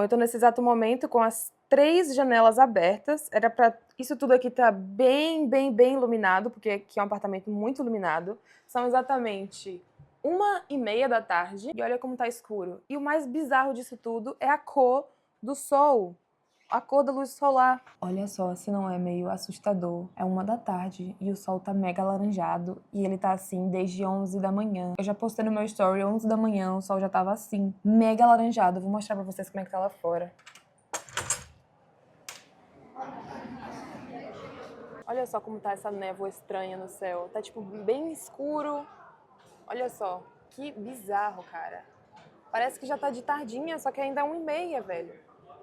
eu tô nesse exato momento com as 3 janelas abertas. Era pra isso tudo aqui tá bem, bem, bem iluminado, porque aqui é um apartamento muito iluminado. São exatamente 1h30 da tarde e olha como tá escuro. E o mais bizarro disso tudo é a cor do sol. A cor da luz solar. Olha só, se não é meio assustador. É 1 da tarde e o sol tá mega alaranjado e ele tá assim desde 11 da manhã. Eu já postei no meu story 11 da manhã, o sol já tava assim, mega alaranjado. Vou mostrar pra vocês como é que tá lá fora. Olha só como tá essa névoa estranha no céu. Tá tipo bem escuro. Olha só, que bizarro, cara. Parece que já tá de tardinha, só que ainda é 1h30, velho.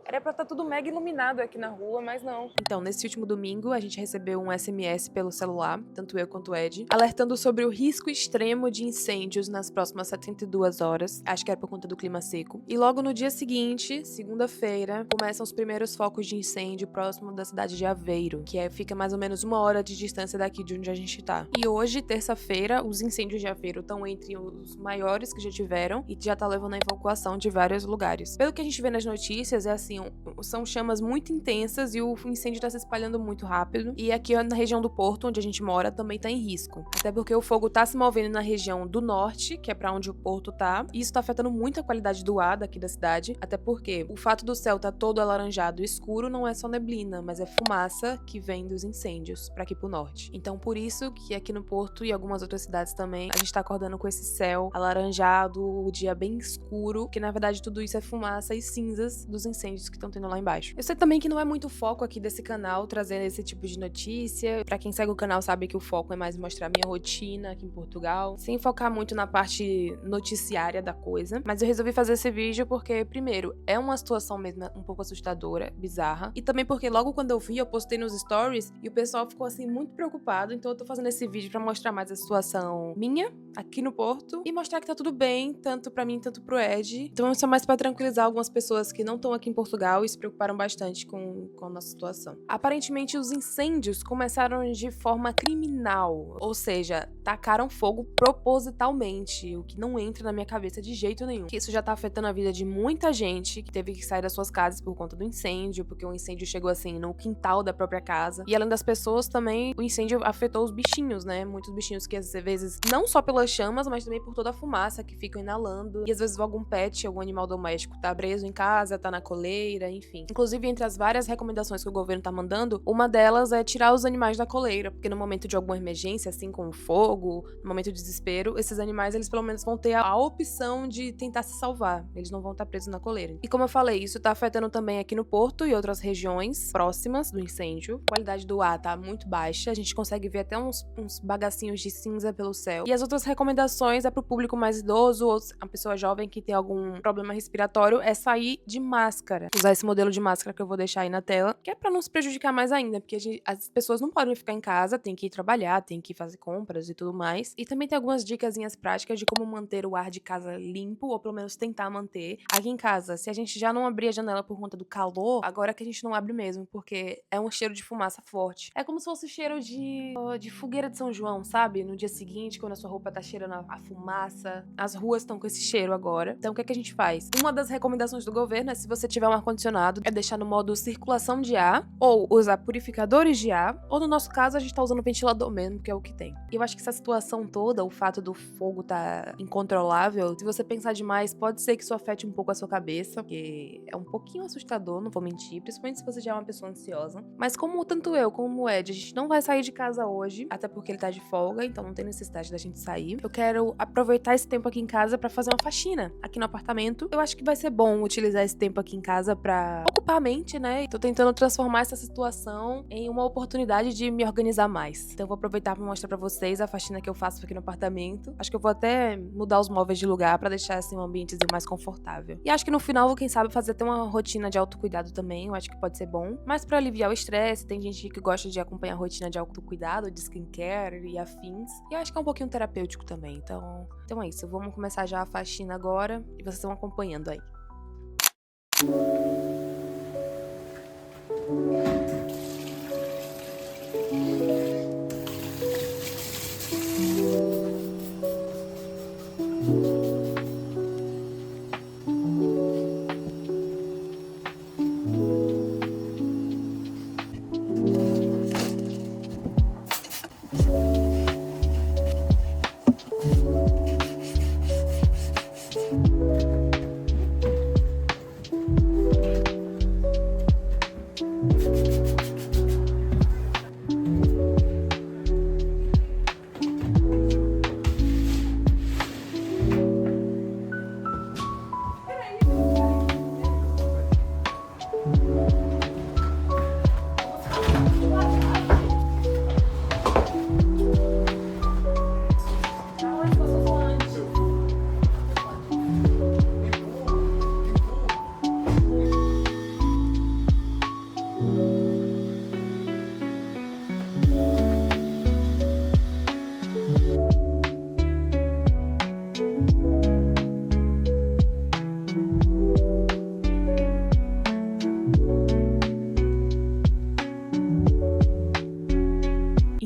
Era pra estar tudo mega iluminado aqui na rua, mas não. Então, nesse último domingo, a gente recebeu um SMS pelo celular, tanto eu quanto o Ed, alertando sobre o risco extremo de incêndios nas próximas 72 horas. Acho que era por conta do clima seco. E logo no dia seguinte, segunda-feira, começam os primeiros focos de incêndio próximo da cidade de Aveiro, que fica mais ou menos 1 hora de distância daqui de onde a gente tá. E hoje, terça-feira, os incêndios de Aveiro estão entre os maiores que já tiveram e já tá levando a evacuação de vários lugares. Pelo que a gente vê nas notícias, é assim, são chamas muito intensas e o incêndio tá se espalhando muito rápido. E aqui na região do Porto, onde a gente mora, também tá em risco. Até porque o fogo tá se movendo na região do norte, que é pra onde o Porto tá. E isso tá afetando muito a qualidade do ar daqui da cidade. Até porque o fato do céu tá todo alaranjado e escuro não é só neblina, mas é fumaça que vem dos incêndios pra aqui pro norte. Então por isso que aqui no Porto e algumas outras cidades também, a gente tá acordando com esse céu alaranjado, o dia bem escuro, que na verdade tudo isso é fumaça e cinzas dos incêndios que estão tendo lá embaixo. Eu sei também que não é muito foco aqui desse canal trazer esse tipo de notícia. Pra quem segue o canal sabe que o foco é mais mostrar minha rotina aqui em Portugal, sem focar muito na parte noticiária da coisa. Mas eu resolvi fazer esse vídeo porque, primeiro, é uma situação mesmo um pouco assustadora, bizarra, e também porque logo quando eu vi, eu postei nos stories e o pessoal ficou assim muito preocupado, então eu tô fazendo esse vídeo pra mostrar mais a situação minha aqui no Porto e mostrar que tá tudo bem, tanto pra mim, tanto pro Ed. Então isso é mais pra tranquilizar algumas pessoas que não estão aqui em Portugal e se preocuparam bastante com a nossa situação. Aparentemente, os incêndios começaram de forma criminal, ou seja, tacaram fogo propositalmente, o que não entra na minha cabeça de jeito nenhum. Que isso já tá afetando a vida de muita gente que teve que sair das suas casas por conta do incêndio, porque o incêndio chegou assim no quintal da própria casa. E além das pessoas também, o incêndio afetou os bichinhos, né? Muitos bichinhos que às vezes, não só pelas chamas, mas também por toda a fumaça que ficam inalando. E às vezes algum pet, algum animal doméstico tá preso em casa, tá na coleira, enfim. Inclusive, entre as várias recomendações que o governo tá mandando, uma delas é tirar os animais da coleira, porque no momento de alguma emergência, assim como fogo, no momento de desespero, esses animais, eles pelo menos vão ter a opção de tentar se salvar. Eles não vão estar presos na coleira. E como eu falei, isso tá afetando também aqui no Porto e outras regiões próximas do incêndio. A qualidade do ar tá muito baixa, a gente consegue ver até uns bagacinhos de cinza pelo céu. E as outras recomendações é pro público mais idoso ou a pessoa jovem que tem algum problema respiratório é sair de máscara. Usar esse modelo de máscara que eu vou deixar aí na tela, que é pra não se prejudicar mais ainda, porque as pessoas não podem ficar em casa, tem que ir trabalhar, tem que fazer compras e tudo mais. E também tem algumas dicasinhas práticas de como manter o ar de casa limpo, ou pelo menos tentar manter. Aqui em casa, se a gente já não abrir a janela por conta do calor, agora que a gente não abre mesmo, porque é um cheiro de fumaça forte. É como se fosse cheiro de fogueira de São João, sabe? No dia seguinte, quando a sua roupa tá cheirando a fumaça, as ruas estão com esse cheiro agora. Então o que é que a gente faz? Uma das recomendações do governo é, se você tiver um ar-condicionado, é deixar no modo circulação de ar, ou usar purificadores de ar, ou no nosso caso a gente tá usando ventilador mesmo, que é o que tem. E eu acho que essa situação toda, o fato do fogo tá incontrolável, se você pensar demais, pode ser que isso afete um pouco a sua cabeça, porque é um pouquinho assustador, não vou mentir, principalmente se você já é uma pessoa ansiosa. Mas como tanto eu como o Ed, a gente não vai sair de casa hoje, até porque ele tá de folga, então não tem necessidade da gente sair. Eu quero aproveitar esse tempo aqui em casa pra fazer uma faxina aqui no apartamento. Eu acho que vai ser bom utilizar esse tempo aqui em casa pra ocupar a mente, né? E tô tentando transformar essa situação em uma oportunidade de me organizar mais. Então eu vou aproveitar pra mostrar pra vocês a faxina que eu faço aqui no apartamento. Acho que eu vou até mudar os móveis de lugar pra deixar assim um ambientezinho mais confortável. E acho que no final, quem sabe, fazer até uma rotina de autocuidado também. Eu acho que pode ser bom. Mas pra aliviar o estresse, tem gente que gosta de acompanhar a rotina de autocuidado, de skincare e afins. E eu acho que é um pouquinho terapêutico também. Então é isso. Vamos começar já a faxina agora e vocês estão acompanhando aí.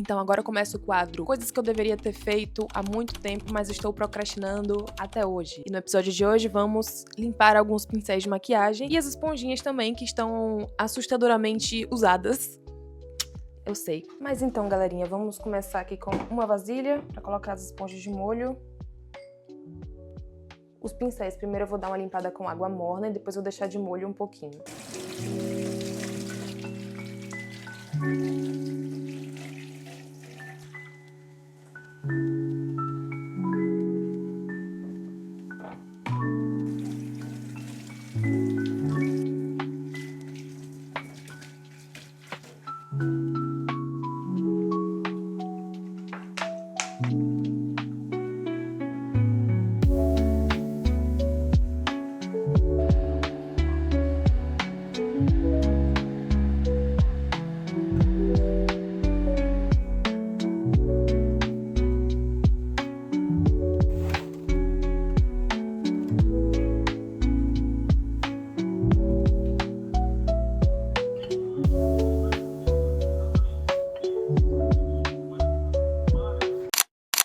Então agora começa o quadro Coisas que eu deveria ter feito há muito tempo, mas estou procrastinando até hoje. E no episódio de hoje vamos limpar alguns pincéis de maquiagem e as esponjinhas também que estão assustadoramente usadas. Eu sei. Mas então, galerinha, vamos começar aqui com uma vasilha para colocar as esponjas de molho. Os pincéis, primeiro eu vou dar uma limpada com água morna e depois vou deixar de molho um pouquinho.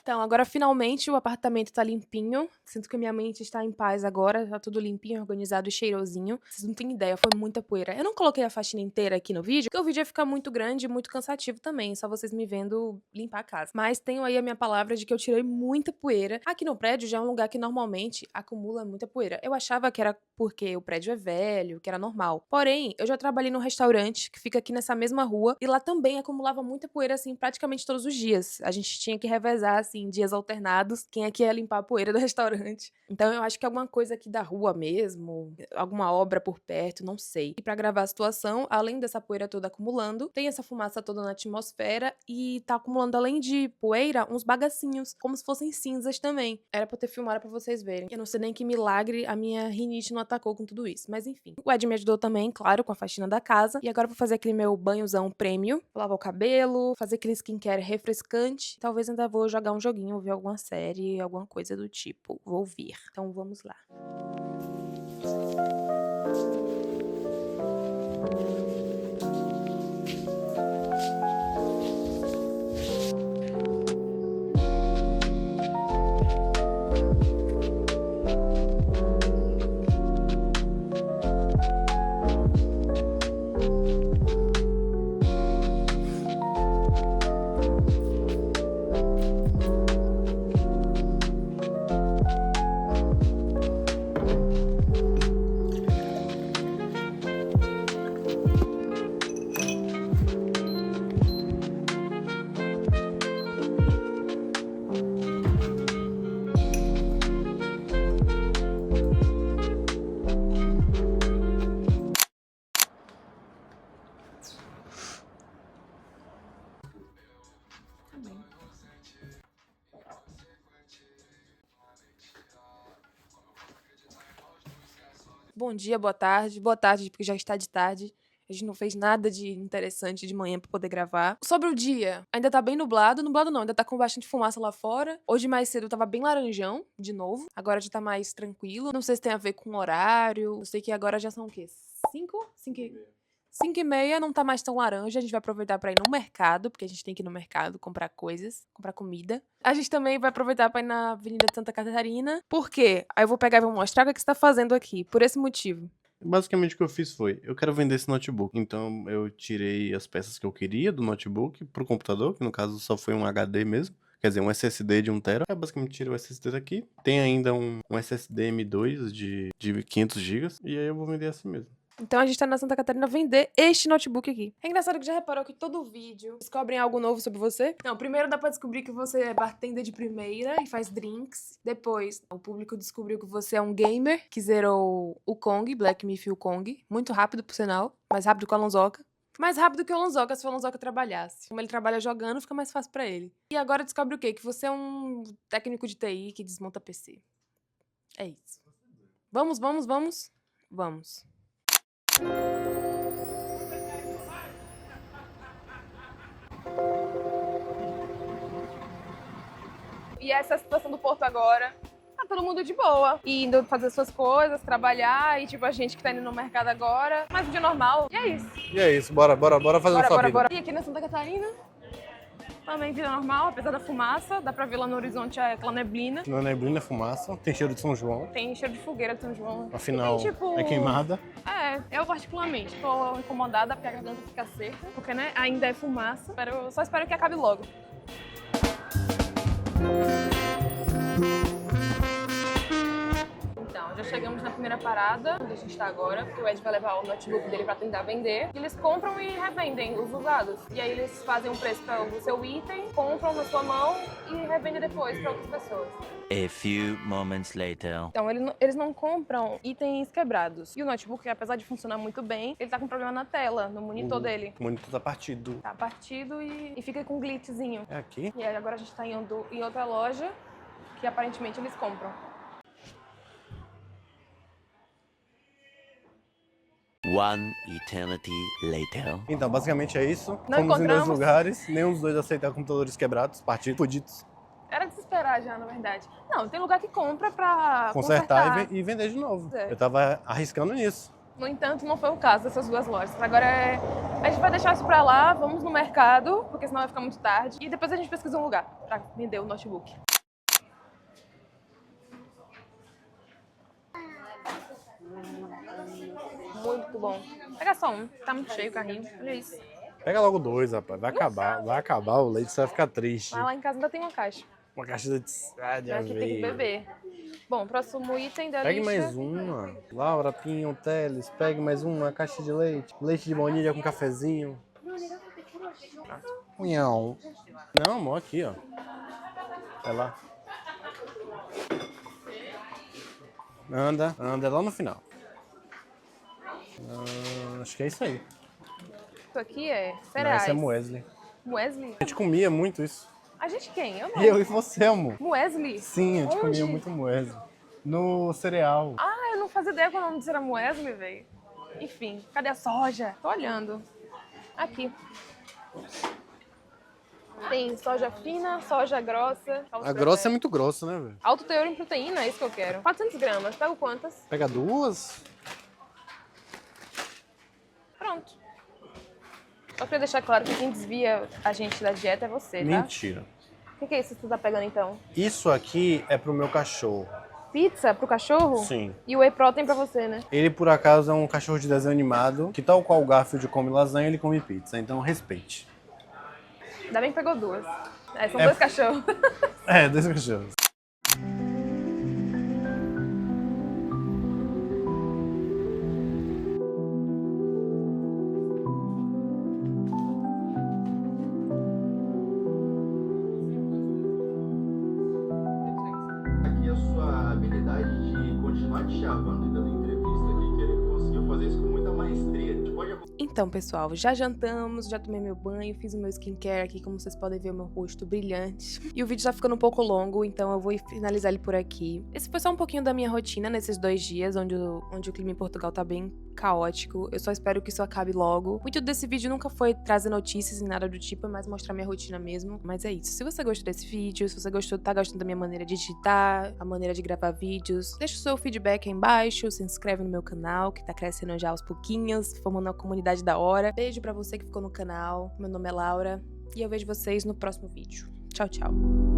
Então, agora finalmente o apartamento tá limpinho. Sinto que minha mente está em paz agora. Tá tudo limpinho, organizado e cheirosinho. Vocês não têm ideia, foi muita poeira. Eu não coloquei a faxina inteira aqui no vídeo, porque o vídeo ia ficar muito grande e muito cansativo também. Só vocês me vendo limpar a casa. Mas tenho aí a minha palavra de que eu tirei muita poeira. Aqui no prédio já é um lugar que normalmente acumula muita poeira. Eu achava que era porque o prédio é velho, que era normal. Porém, eu já trabalhei num restaurante que fica aqui nessa mesma rua. E lá também acumulava muita poeira, assim, praticamente todos os dias. A gente tinha que revezar, assim, em dias alternados, quem é que ia limpar a poeira do restaurante. Então eu acho que é alguma coisa aqui da rua mesmo, alguma obra por perto, não sei. E pra gravar a situação, além dessa poeira toda acumulando, tem essa fumaça toda na atmosfera e tá acumulando, além de poeira, uns bagacinhos, como se fossem cinzas também. Era pra eu ter filmado pra vocês verem. Eu não sei nem que milagre a minha rinite não atacou com tudo isso, mas enfim. O Ed me ajudou também, claro, com a faxina da casa. E agora eu vou fazer aquele meu banhozão prêmio, lavar o cabelo, fazer aquele skincare refrescante. Talvez ainda vou jogar um joguinho, ver alguma série, alguma coisa do tipo. Vou vir. Então vamos lá. Bom dia, boa tarde, porque já está de tarde. A gente não fez nada de interessante de manhã pra poder gravar. Sobre o dia, ainda tá bem nublado. Nublado não, ainda tá com bastante fumaça lá fora. Hoje mais cedo tava bem laranjão, de novo. Agora já tá mais tranquilo. Não sei se tem a ver com o horário. Eu sei que agora já são o quê? 5h30, não tá mais tão laranja. A gente vai aproveitar pra ir no mercado, porque a gente tem que ir no mercado comprar coisas, comprar comida. A gente também vai aproveitar pra ir na Avenida de Santa Catarina. Por quê? Aí eu vou pegar e vou mostrar o que você tá fazendo aqui. Por esse motivo. Basicamente o que eu fiz foi, eu quero vender esse notebook. Então eu tirei as peças que eu queria do notebook pro computador, que no caso só foi um HD mesmo. Quer dizer, um SSD de 1 TB. Aí basicamente tirei o SSD daqui. Tem ainda um SSD M2 de 500 GB. E aí eu vou vender assim mesmo. Então a gente tá na Santa Catarina vender este notebook aqui. É engraçado que já reparou que todo vídeo descobrem algo novo sobre você? Não, primeiro dá pra descobrir que você é bartender de primeira e faz drinks. Depois, o público descobriu que você é um gamer que zerou o Kong, Black Myth Wukong. Muito rápido, por sinal. Mais rápido que o Alonsoca. Mais rápido que o Alonsoca, se o Alonsoca trabalhasse. Como ele trabalha jogando, fica mais fácil pra ele. E agora descobre o quê? Que você é um técnico de TI que desmonta PC. É isso. Vamos. Vamos. E essa é a situação do Porto agora. Tá todo mundo de boa, indo fazer suas coisas, trabalhar, e tipo a gente que tá indo no mercado agora, mais um dia normal. E é isso. E é isso, bora fazer nossa vida. E aqui na Santa Catarina, Também vida normal, apesar da fumaça. Dá pra ver lá no horizonte aquela neblina. Na neblina é fumaça, tem cheiro de São João. Tem cheiro de fogueira de São João. Afinal, tem, tipo... é queimada. É, eu particularmente tô incomodada porque a garganta fica seca. Porque, né, ainda é fumaça. Só espero que acabe logo. Então, já chegamos na primeira parada, onde a gente tá agora, porque o Ed vai levar o notebook dele pra tentar vender. Eles compram e revendem os usados. E aí eles fazem um preço para o seu item, compram na sua mão e revendem depois pra outras pessoas. A few moments later. Então, eles não compram itens quebrados. E o notebook, apesar de funcionar muito bem, ele tá com problema na tela, no monitor dele. O monitor tá partido. Tá partido e fica com um glitchzinho. É aqui? E aí agora a gente tá indo em outra loja, que aparentemente eles compram. One eternity later. Então, basicamente é isso. Não Fomos em dois encontramos. lugares, nenhum dos dois aceitaram computadores quebrados, partidos, fudidos. Era de se esperar já, na verdade. Não, tem lugar que compra pra Consertar e vender de novo. É. Eu tava arriscando nisso. No entanto, não foi o caso dessas duas lojas. Agora a gente vai deixar isso pra lá, vamos no mercado, porque senão vai ficar muito tarde. E depois a gente pesquisa um lugar pra vender o notebook. Muito bom. Pega só um, tá muito cheio o carrinho. Olha isso. Pega logo dois, rapaz. Vai acabar o leite, você vai ficar triste. Mas lá em casa ainda tem uma caixa. Uma caixa de Aqui tem que beber. Bom, próximo item da Pegue lista. mais uma. Laura, Pinho, Teles, pegue mais uma caixa de leite. Leite de baunilha com cafezinho. Não. Não, amor, aqui, ó. Vai lá. Anda é lá no final. Acho que é isso aí. Isso aqui é Não, cereais. esse é Muesli. Muesli? A gente comia muito isso. A gente quem? Eu não. Eu e você, amor. Muesli? Sim, a gente Onde? comia muito Muesli. No cereal. Ah, eu não fazia ideia que o nome disso era Muesli, velho. Enfim, cadê a soja? Tô olhando. Aqui. Tem soja fina, soja grossa. A grossa é muito grossa, né, velho? Alto teor em proteína, é isso que eu quero. 400 gramas. Pego quantas? Pega duas. Pronto. Só queria deixar claro que quem desvia a gente da dieta é você, tá? Mentira. O que é isso que você tá pegando, então? Isso aqui é pro meu cachorro. Pizza pro cachorro? Sim. E o whey protein pra você, né? Ele, por acaso, é um cachorro de desenho animado, que tal qual o Garfield come lasanha, ele come pizza. Então, respeite. Ainda bem que pegou duas. São dois cachorros. É, dois cachorros. Aqui a sua habilidade de continuar te chavando e dando entrevista aqui, que ele conseguiu fazer isso com muita maestria. A gente pode... Então, pessoal, já jantamos, já tomei meu banho, fiz o meu skincare aqui, como vocês podem ver, o meu rosto brilhante. E o vídeo tá ficando um pouco longo, então eu vou finalizar ele por aqui. Esse foi só um pouquinho da minha rotina nesses 2 dias, onde o clima em Portugal tá bem caótico. Eu só espero que isso acabe logo. Muito desse vídeo nunca foi trazer notícias nem nada do tipo, é mais mostrar minha rotina mesmo. Mas é isso. Se você gostou desse vídeo, se você tá gostando da minha maneira de digitar, a maneira de gravar vídeos, deixa o seu feedback aí embaixo, se inscreve no meu canal, que tá crescendo já aos pouquinhos, formando uma comunidade da hora. Beijo pra você que ficou no canal. Meu nome é Laura e eu vejo vocês no próximo vídeo. Tchau, tchau.